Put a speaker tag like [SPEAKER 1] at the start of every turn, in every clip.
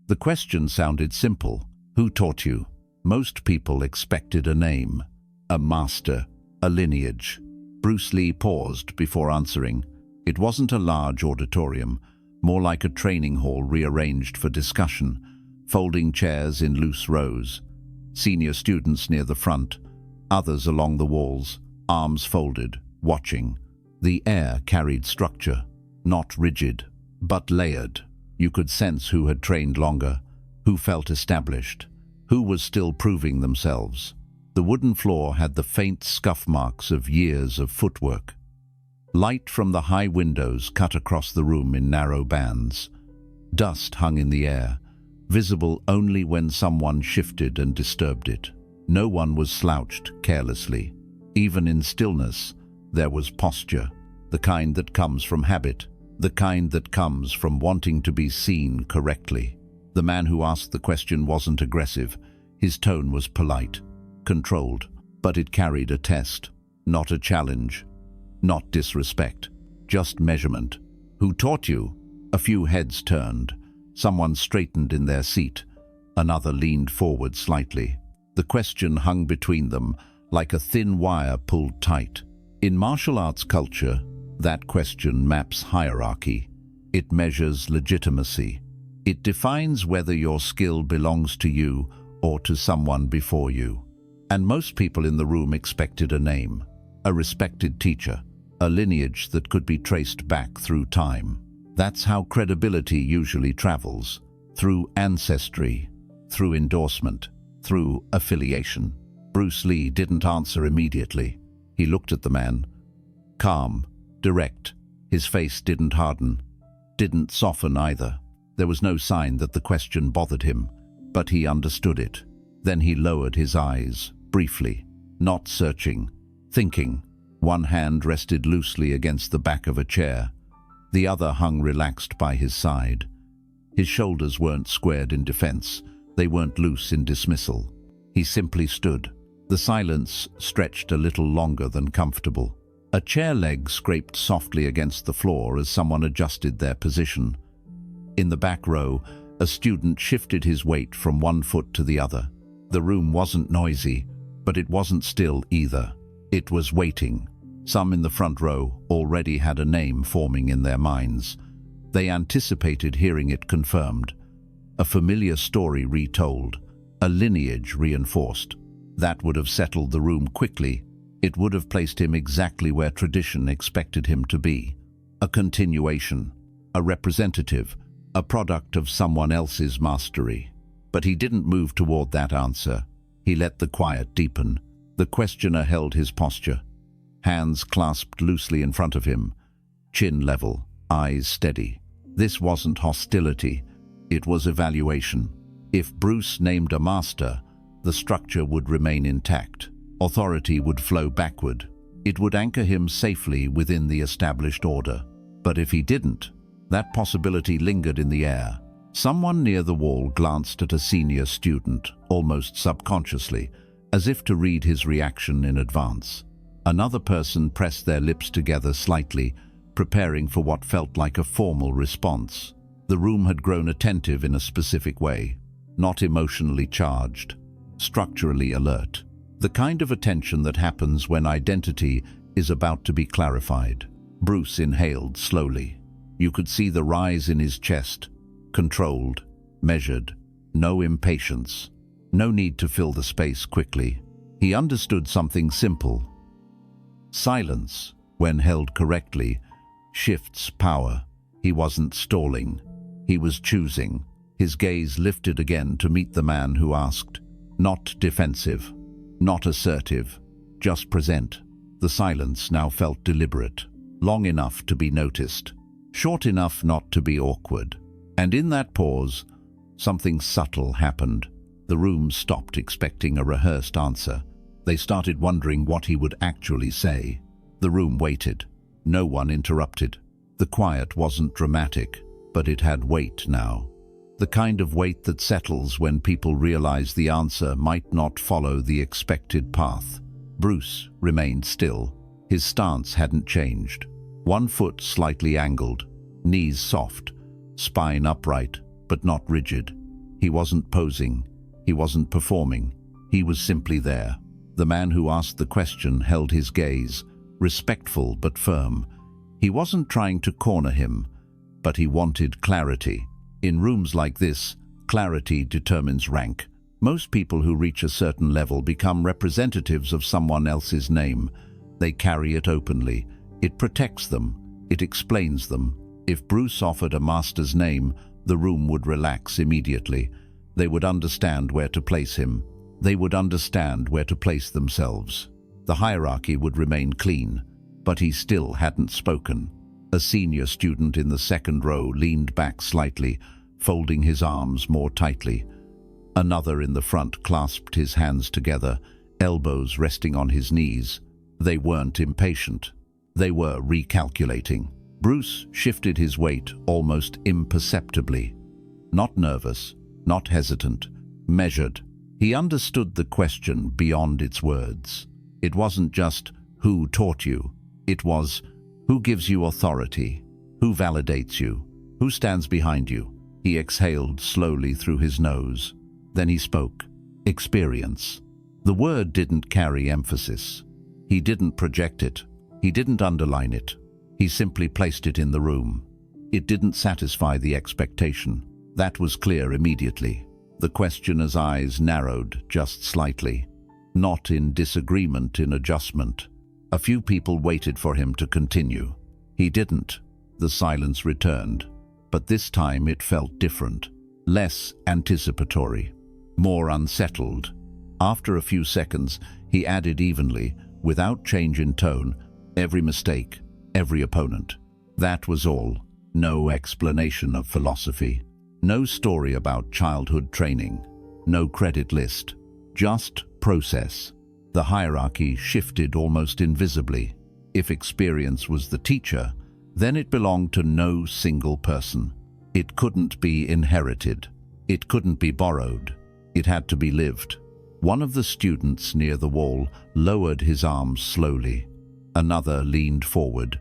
[SPEAKER 1] The question sounded simple. Who taught you? Most people expected a name, a master, a lineage. Bruce Lee paused before answering. It wasn't a large auditorium, more like a training hall rearranged for discussion, folding chairs in loose rows. Senior students near the front, others along the walls, arms folded, watching. The air carried structure, not rigid, but layered. You could sense who had trained longer, who felt established, who was still proving themselves. The wooden floor had the faint scuff marks of years of footwork. Light from the high windows cut across the room in narrow bands. Dust hung in the air, visible only when someone shifted and disturbed it. No one was slouched carelessly. Even in stillness, there was posture, the kind that comes from habit, the kind that comes from wanting to be seen correctly. The man who asked the question wasn't aggressive. His tone was polite, controlled, but it carried a test, not a challenge, not disrespect, just measurement. Who taught you? A few heads turned. Someone straightened in their seat. Another leaned forward slightly. The question hung between them, like a thin wire pulled tight. In martial arts culture, that question maps hierarchy. It measures legitimacy. It defines whether your skill belongs to you or to someone before you. And most people in the room expected a name, a respected teacher, a lineage that could be traced back through time. That's how credibility usually travels, through ancestry, through endorsement, through affiliation. Bruce Lee didn't answer immediately. He looked at the man, calm, direct. His face didn't harden, didn't soften either. There was no sign that the question bothered him, but he understood it. Then he lowered his eyes, briefly, not searching, thinking. One hand rested loosely against the back of a chair. The other hung relaxed by his side. His shoulders weren't squared in defense. They weren't loose in dismissal. He simply stood. The silence stretched a little longer than comfortable. A chair leg scraped softly against the floor as someone adjusted their position. In the back row, a student shifted his weight from one foot to the other. The room wasn't noisy, but it wasn't still either. It was waiting. Some in the front row already had a name forming in their minds. They anticipated hearing it confirmed. A familiar story retold, a lineage reinforced. That would have settled the room quickly. It would have placed him exactly where tradition expected him to be. A continuation, a representative, a product of someone else's mastery. But he didn't move toward that answer. He let the quiet deepen. The questioner held his posture, hands clasped loosely in front of him, chin level, eyes steady. This wasn't hostility, it was evaluation. If Bruce named a master, the structure would remain intact. Authority would flow backward. It would anchor him safely within the established order. But if he didn't, that possibility lingered in the air. Someone near the wall glanced at a senior student, almost subconsciously, as if to read his reaction in advance. Another person pressed their lips together slightly, preparing for what felt like a formal response. The room had grown attentive in a specific way, not emotionally charged, structurally alert. The kind of attention that happens when identity is about to be clarified. Bruce inhaled slowly. You could see the rise in his chest, controlled, measured, no impatience, no need to fill the space quickly. He understood something simple. Silence, when held correctly, shifts power. He wasn't stalling. He was choosing. His gaze lifted again to meet the man who asked. Not defensive, not assertive, just present. The silence now felt deliberate, long enough to be noticed, short enough not to be awkward. And in that pause, something subtle happened. The room stopped expecting a rehearsed answer. They started wondering what he would actually say. The room waited. No one interrupted. The quiet wasn't dramatic, but it had weight now. The kind of weight that settles when people realize the answer might not follow the expected path. Bruce remained still. His stance hadn't changed. One foot slightly angled, knees soft, spine upright, but not rigid. He wasn't posing. He wasn't performing. He was simply there. The man who asked the question held his gaze, respectful but firm. He wasn't trying to corner him, but he wanted clarity. In rooms like this, clarity determines rank. Most people who reach a certain level become representatives of someone else's name. They carry it openly. It protects them. It explains them. If Bruce offered a master's name, the room would relax immediately. They would understand where to place him. They would understand where to place themselves. The hierarchy would remain clean, but he still hadn't spoken. A senior student in the second row leaned back slightly, folding his arms more tightly. Another in the front clasped his hands together, elbows resting on his knees. They weren't impatient. They were recalculating. Bruce shifted his weight almost imperceptibly. Not nervous, not hesitant, measured. He understood the question beyond its words. It wasn't just, who taught you? It was, who gives you authority? Who validates you? Who stands behind you? He exhaled slowly through his nose. Then he spoke. Experience. The word didn't carry emphasis. He didn't project it. He didn't underline it. He simply placed it in the room. It didn't satisfy the expectation. That was clear immediately. The questioner's eyes narrowed just slightly. Not in disagreement, in adjustment. A few people waited for him to continue. He didn't. The silence returned. But this time it felt different. Less anticipatory. More unsettled. After a few seconds, he added evenly, without change in tone, every mistake, every opponent. That was all. No explanation of philosophy. No story about childhood training. No credit list. Just process. The hierarchy shifted almost invisibly. If experience was the teacher, then it belonged to no single person. It couldn't be inherited. It couldn't be borrowed. It had to be lived. One of the students near the wall lowered his arms slowly. Another leaned forward,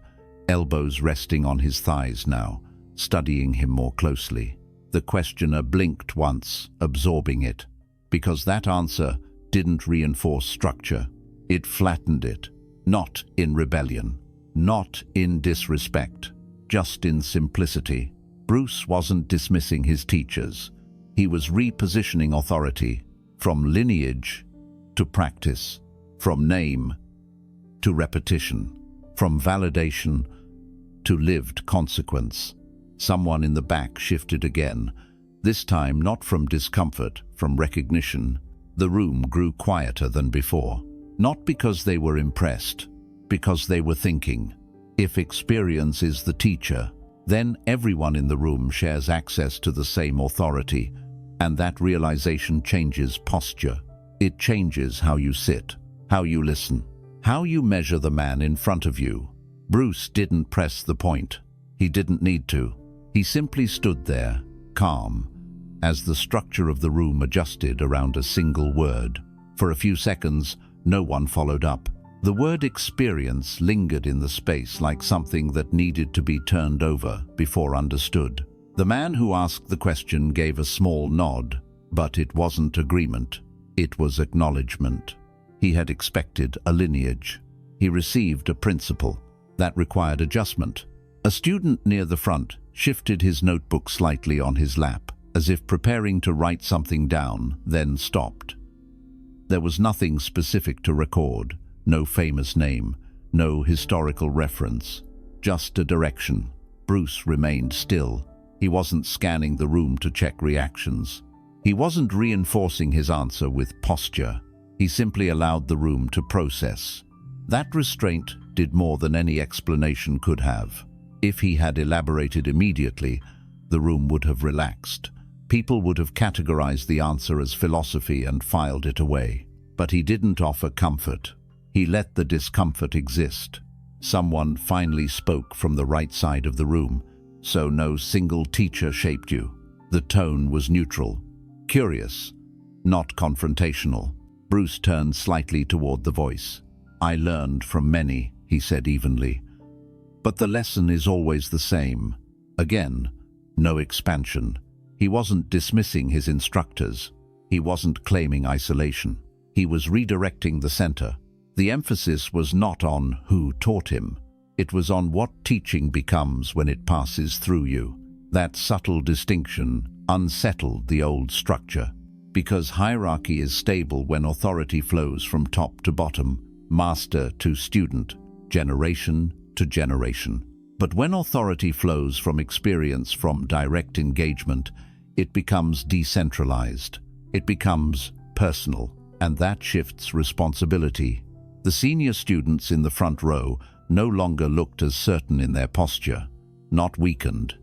[SPEAKER 1] elbows resting on his thighs now, studying him more closely. The questioner blinked once, absorbing it, because that answer didn't reinforce structure. It flattened it, not in rebellion, not in disrespect, just in simplicity. Bruce wasn't dismissing his teachers. He was repositioning authority from lineage to practice, from name to repetition, from validation to lived consequence. Someone in the back shifted again, this time not from discomfort, from recognition. The room grew quieter than before, not because they were impressed, because they were thinking. If experience is the teacher, then everyone in the room shares access to the same authority, and that realization changes posture. It changes how you sit, how you listen, how you measure the man in front of you. Bruce didn't press the point. He didn't need to. He simply stood there, calm, as the structure of the room adjusted around a single word. For a few seconds, no one followed up. The word experience lingered in the space like something that needed to be turned over before understood. The man who asked the question gave a small nod, but it wasn't agreement. It was acknowledgement. He had expected a lineage. He received a principle. That required adjustment. A student near the front shifted his notebook slightly on his lap, as if preparing to write something down, then stopped. There was nothing specific to record, no famous name, no historical reference, just a direction. Bruce remained still. He wasn't scanning the room to check reactions. He wasn't reinforcing his answer with posture. He simply allowed the room to process. That restraint did more than any explanation could have. If he had elaborated immediately, the room would have relaxed. People would have categorized the answer as philosophy and filed it away. But he didn't offer comfort. He let the discomfort exist. Someone finally spoke from the right side of the room, so no single teacher shaped you. The tone was neutral, curious, not confrontational. Bruce turned slightly toward the voice. "I learned from many," he said evenly. "But the lesson is always the same. Again, no expansion, He wasn't dismissing his instructors. He wasn't claiming isolation. He was redirecting the center. The emphasis was not on who taught him. It was on what teaching becomes when it passes through you. That subtle distinction unsettled the old structure, because hierarchy is stable when authority flows from top to bottom, master to student, generation to generation. But when authority flows from experience, from direct engagement, it becomes decentralized. It becomes personal, and that shifts responsibility. The senior students in the front row no longer looked as certain in their posture, not weakened,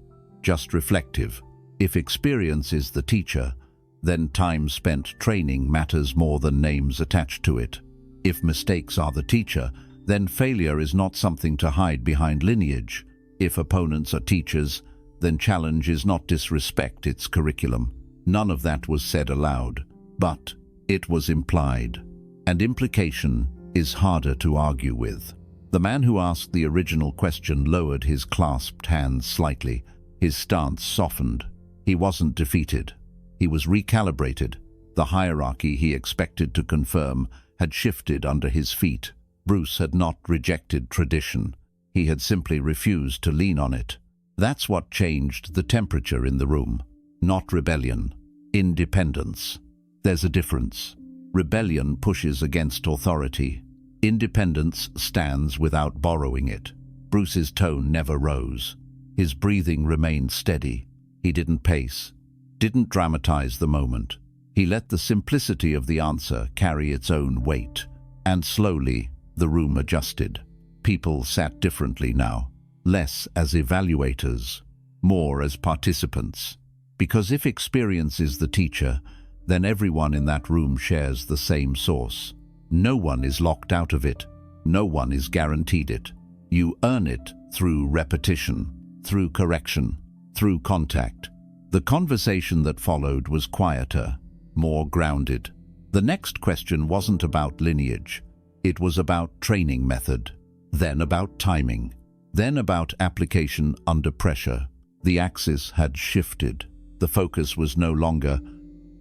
[SPEAKER 1] just reflective. If experience is the teacher, then time spent training matters more than names attached to it. If mistakes are the teacher, then failure is not something to hide behind lineage. If opponents are teachers, then challenge is not disrespect, it's curriculum. None of that was said aloud, but it was implied, and implication is harder to argue with. The man who asked the original question lowered his clasped hands slightly. His stance softened. He wasn't defeated. He was recalibrated. The hierarchy he expected to confirm had shifted under his feet. Bruce had not rejected tradition. He had simply refused to lean on it. That's what changed the temperature in the room. Not rebellion. Independence. There's a difference. Rebellion pushes against authority. Independence stands without borrowing it. Bruce's tone never rose. His breathing remained steady. He didn't pace, didn't dramatize the moment. He let the simplicity of the answer carry its own weight. And slowly, the room adjusted. People sat differently now, less as evaluators, more as participants. Because if experience is the teacher, then everyone in that room shares the same source. No one is locked out of it. No one is guaranteed it. You earn it through repetition, through correction, through contact. The conversation that followed was quieter, more grounded. The next question wasn't about lineage. It was about training method, then about timing, then about application under pressure. The axis had shifted. The focus was no longer,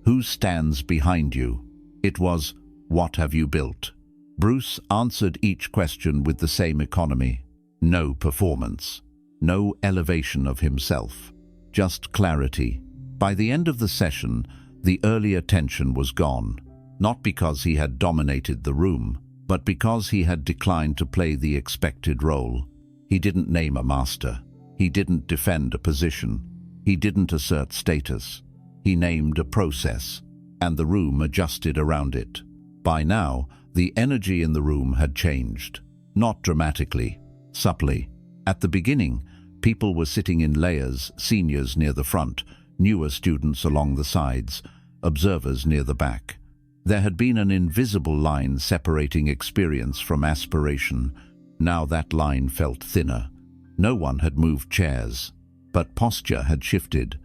[SPEAKER 1] who stands behind you? It was, what have you built? Bruce answered each question with the same economy. No performance, no elevation of himself, just clarity. By the end of the session, the earlier tension was gone, not because he had dominated the room, but because he had declined to play the expected role. He didn't name a master. He didn't defend a position. He didn't assert status. He named a process, and the room adjusted around it. By now, the energy in the room had changed. Not dramatically, subtly. At the beginning, people were sitting in layers, seniors near the front, newer students along the sides, observers near the back. There had been an invisible line separating experience from aspiration. Now that line felt thinner. No one had moved chairs, but posture had shifted.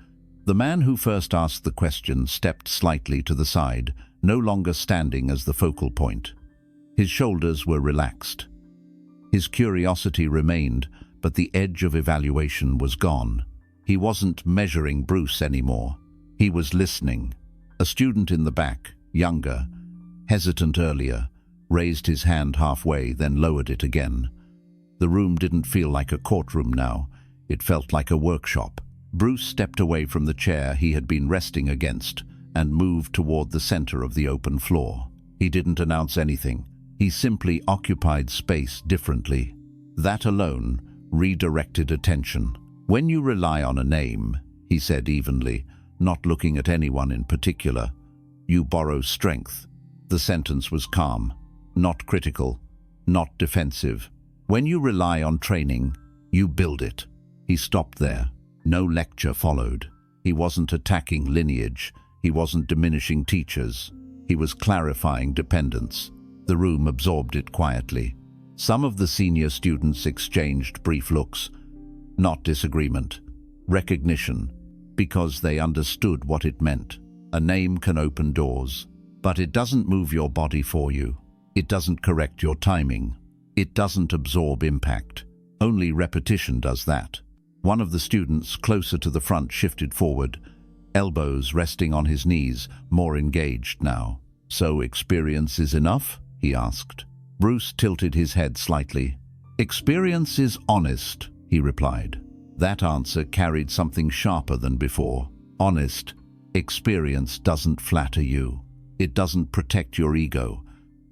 [SPEAKER 1] The man who first asked the question stepped slightly to the side, no longer standing as the focal point. His shoulders were relaxed. His curiosity remained, but the edge of evaluation was gone. He wasn't measuring Bruce anymore. He was listening. A student in the back, younger, hesitant earlier, raised his hand halfway, then lowered it again. The room didn't feel like a courtroom now. It felt like a workshop. Bruce stepped away from the chair he had been resting against and moved toward the center of the open floor. He didn't announce anything. He simply occupied space differently. That alone redirected attention. When you rely on a name, he said evenly, not looking at anyone in particular, you borrow strength. The sentence was calm, not critical, not defensive. When you rely on training, you build it. He stopped there. No lecture followed. He wasn't attacking lineage. He wasn't diminishing teachers. He was clarifying dependence. The room absorbed it quietly. Some of the senior students exchanged brief looks. Not disagreement, recognition, because they understood what it meant. A name can open doors, but it doesn't move your body for you. It doesn't correct your timing. It doesn't absorb impact. Only repetition does that. One of the students closer to the front shifted forward. elbows resting on his knees, more engaged now. "So experience is enough?" he asked. Bruce tilted his head slightly. "Experience is honest," he replied. That answer carried something sharper than before. Honest. Experience doesn't flatter you. It doesn't protect your ego.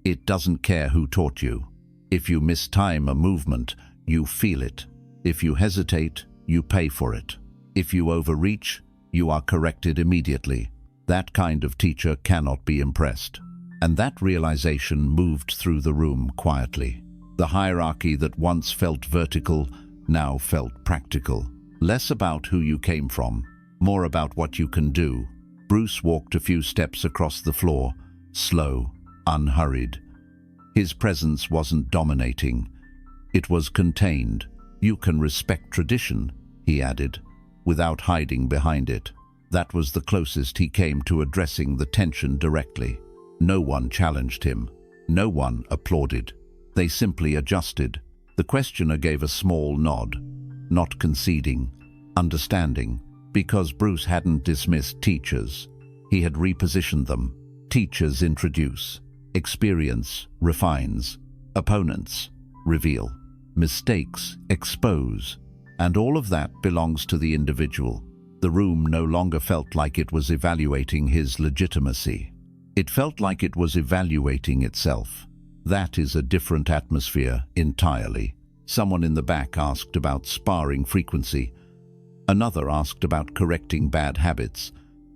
[SPEAKER 1] It doesn't care who taught you. If you mistime a movement, you feel it. If you hesitate, you pay for it. If you overreach, you are corrected immediately. That kind of teacher cannot be impressed. And that realization moved through the room quietly. The hierarchy that once felt vertical now felt practical. Less about who you came from, more about what you can do. Bruce walked a few steps across the floor, slow, unhurried. His presence wasn't dominating. It was contained. "You can respect tradition," he added, without hiding behind it. That was the closest he came to addressing the tension directly. No one challenged him. No one applauded. They simply adjusted. The questioner gave a small nod, not conceding, understanding, because Bruce hadn't dismissed teachers. He had repositioned them. Teachers introduce. Experience refines. Opponents reveal. Mistakes expose. And all of that belongs to the individual. The room no longer felt like it was evaluating his legitimacy. It felt like it was evaluating itself. That is a different atmosphere entirely. Someone in the back asked about sparring frequency. Another asked about correcting bad habits.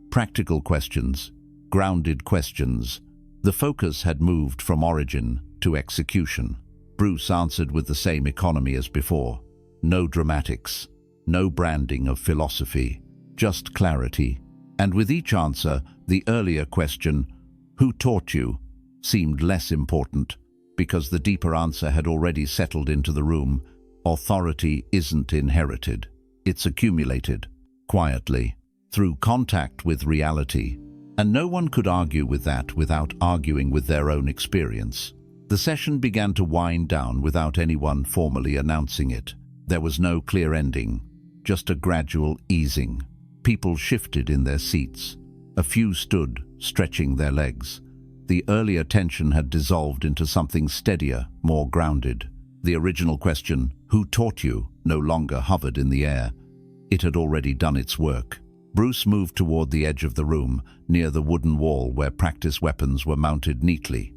[SPEAKER 1] Practical questions, grounded questions. The focus had moved from origin to execution. Bruce answered with the same economy as before. No dramatics, no branding of philosophy, just clarity. And with each answer, the earlier question, "Who taught you?" seemed less important, because the deeper answer had already settled into the room. Authority isn't inherited. It's accumulated, quietly, through contact with reality. And no one could argue with that without arguing with their own experience. The session began to wind down without anyone formally announcing it. There was no clear ending, just a gradual easing. People shifted in their seats. A few stood, stretching their legs. The earlier tension had dissolved into something steadier, more grounded. The original question, "Who taught you?" no longer hovered in the air. It had already done its work. Bruce moved toward the edge of the room, near the wooden wall where practice weapons were mounted neatly.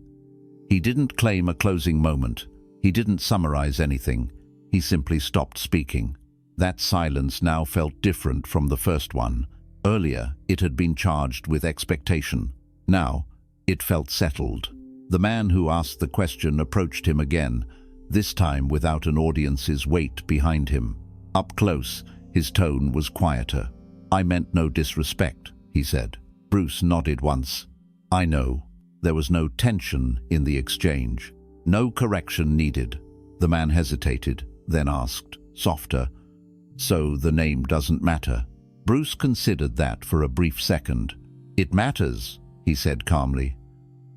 [SPEAKER 1] He didn't claim a closing moment. He didn't summarize anything. He simply stopped speaking. That silence now felt different from the first one. Earlier, it had been charged with expectation. Now, it felt settled. The man who asked the question approached him again, this time without an audience's weight behind him. Up close, his tone was quieter. "I meant no disrespect," he said. Bruce nodded once. "I know." There was no tension in the exchange. No correction needed. The man hesitated, then asked, softer, "So the name doesn't matter?" Bruce considered that for a brief second. "It matters," he said calmly,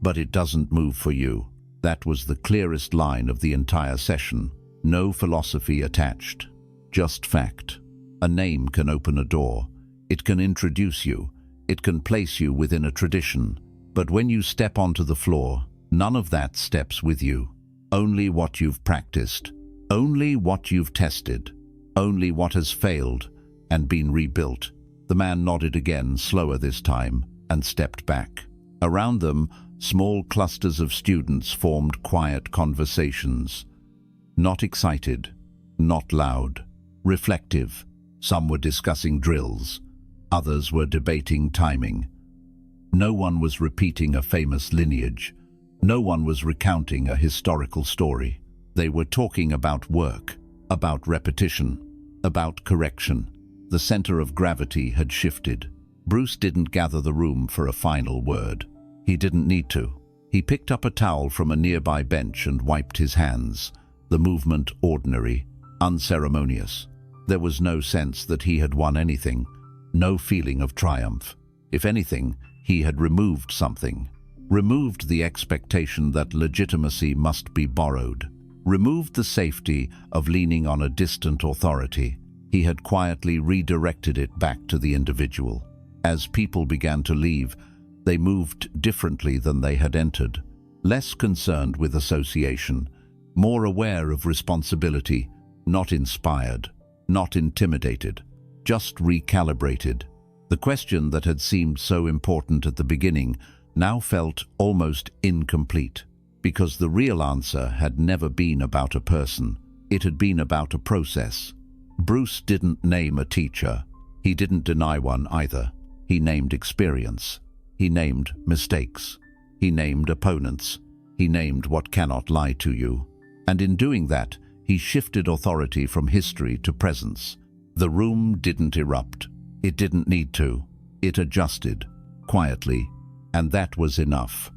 [SPEAKER 1] "but it doesn't move for you." That was the clearest line of the entire session. No philosophy attached, just fact. A name can open a door. It can introduce you. It can place you within a tradition. But when you step onto the floor, none of that steps with you. Only what you've practiced. Only what you've tested. Only what has failed and been rebuilt. The man nodded again, slower this time, and stepped back. Around them, small clusters of students formed quiet conversations. Not excited, not loud, reflective. Some were discussing drills. Others were debating timing. No one was repeating a famous lineage. No one was recounting a historical story. They were talking about work, about repetition, about correction. The center of gravity had shifted. Bruce didn't gather the room for a final word. He didn't need to. He picked up a towel from a nearby bench and wiped his hands, the movement ordinary, unceremonious. There was no sense that he had won anything, no feeling of triumph. If anything, he had removed something. Removed the expectation that legitimacy must be borrowed. Removed the safety of leaning on a distant authority. He had quietly redirected it back to the individual. As people began to leave, they moved differently than they had entered, less concerned with association, more aware of responsibility, not inspired, not intimidated, just recalibrated. The question that had seemed so important at the beginning now felt almost incomplete, because the real answer had never been about a person. It had been about a process. Bruce didn't name a teacher. He didn't deny one either. He named experience. He named mistakes. He named opponents. He named what cannot lie to you. And in doing that, he shifted authority from history to presence. The room didn't erupt. It didn't need to. It adjusted, quietly, and that was enough.